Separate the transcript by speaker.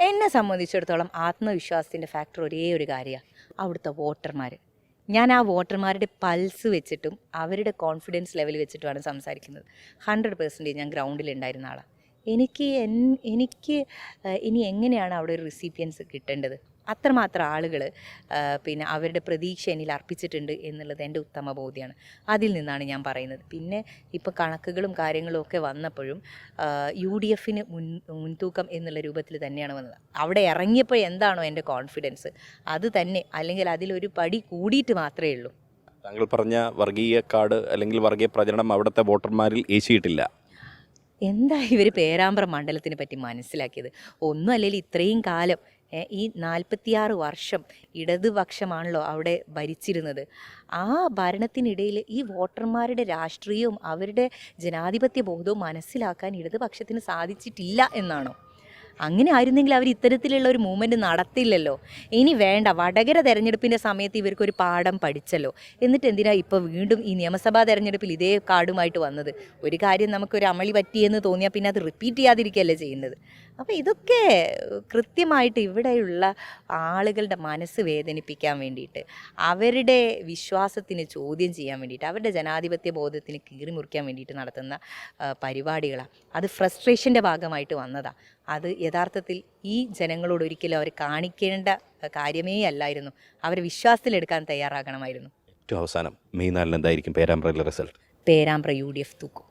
Speaker 1: എന്നെ സംബന്ധിച്ചിടത്തോളം ആത്മവിശ്വാസത്തിൻ്റെ ഫാക്ടർ ഒരേ ഒരു കാര്യമാണ്, അവിടുത്തെ വോട്ടർമാർ. ഞാൻ ആ വോട്ടർമാരുടെ പൾസ് വെച്ചിട്ടും അവരുടെ കോൺഫിഡൻസ് ലെവൽ വെച്ചിട്ടുമാണ് സംസാരിക്കുന്നത്. 100% ഞാൻ ഗ്രൗണ്ടിലുണ്ടായിരുന്ന ആളാണ്. എനിക്ക് ഇനി എങ്ങനെയാണ് അവിടെ ഒരു റെസിപ്പിയൻസ് കിട്ടേണ്ടത്, അത്രമാത്രം ആളുകൾ പിന്നെ അവരുടെ പ്രതീക്ഷ എന്നിൽ അർപ്പിച്ചിട്ടുണ്ട് എന്നുള്ളത് എൻ്റെ ഉത്തമ ബോധ്യമാണ്. അതിൽ നിന്നാണ് ഞാൻ പറയുന്നത്. പിന്നെ ഇപ്പോൾ കണക്കുകളും കാര്യങ്ങളും ഒക്കെ വന്നപ്പോഴും UDF മുൻതൂക്കം എന്നുള്ള രൂപത്തിൽ തന്നെയാണ് വന്നത്. അവിടെ ഇറങ്ങിയപ്പോൾ എന്താണോ എൻ്റെ കോൺഫിഡൻസ് അത് തന്നെ, അല്ലെങ്കിൽ അതിലൊരു പടി കൂടിയിട്ട് മാത്രമേ ഉള്ളൂ.
Speaker 2: താങ്കൾ പറഞ്ഞ വർഗീയ കാർഡ് അല്ലെങ്കിൽ വർഗീയ പ്രചരണം അവിടുത്തെ വോട്ടർമാരിൽ ഏശിയിട്ടില്ല.
Speaker 1: എന്താ ഇവർ പേരാമ്പ്ര മണ്ഡലത്തിനെ പറ്റി മനസ്സിലാക്കിയത്? ഒന്നും അല്ലെങ്കിൽ ഇത്രയും കാലം ഈ 46 വർഷം ഇടതുപക്ഷമാണല്ലോ അവിടെ ഭരിച്ചിരുന്നത്. ആ ഭരണത്തിനിടയിൽ ഈ വോട്ടർമാരുടെ രാഷ്ട്രീയവും അവരുടെ ജനാധിപത്യ ബോധവും മനസ്സിലാക്കാൻ ഇടതുപക്ഷത്തിന് സാധിച്ചിട്ടില്ല എന്നാണോ? അങ്ങനെ ആയിരുന്നെങ്കിൽ അവർ ഇത്തരത്തിലുള്ള ഒരു മൂവ്മെൻറ്റ് നടത്തില്ലല്ലോ. ഇനി വേണ്ട, വടകര തെരഞ്ഞെടുപ്പിൻ്റെ സമയത്ത് ഇവർക്കൊരു പാഠം പഠിച്ചല്ലോ. എന്നിട്ട് എന്തിനാ ഇപ്പോൾ വീണ്ടും ഈ നിയമസഭാ തെരഞ്ഞെടുപ്പിൽ ഇതേ കാർഡുമായിട്ട് വന്നത്? ഒരു കാര്യം നമുക്കൊരു അമളി പറ്റിയെന്ന് തോന്നിയാൽ പിന്നെ അത് റിപ്പീറ്റ് ചെയ്യാതിരിക്കുകയല്ലേ ചെയ്യുന്നത്. അപ്പോൾ ഇതൊക്കെ കൃത്യമായിട്ട് ഇവിടെയുള്ള ആളുകളുടെ മനസ്സ് വേദനിപ്പിക്കാൻ വേണ്ടിയിട്ട്, അവരുടെ വിശ്വാസത്തിന് ചോദ്യം ചെയ്യാൻ വേണ്ടിയിട്ട്, അവരുടെ ജനാധിപത്യ ബോധത്തിന് കീറിമുറിക്കാൻ വേണ്ടിയിട്ട് നടത്തുന്ന പരിപാടികളാണ്. അത് ഫ്രസ്ട്രേഷൻ്റെ ഭാഗമായിട്ട് വന്നതാണ്. അത് യഥാർത്ഥത്തിൽ ഈ ജനങ്ങളോട് ഒരിക്കലും അവർ കാണിക്കേണ്ട കാര്യമേ അല്ലായിരുന്നു. അവരെ വിശ്വാസത്തിലെടുക്കാൻ തയ്യാറാകണമായിരുന്നു.
Speaker 2: ഏറ്റവും അവസാനം മെയ് 4 എന്തായിരിക്കും പേരാമ്പ്രയിലെ റിസൾട്ട്?
Speaker 1: പേരാമ്പ്ര UDF തൂക്കും.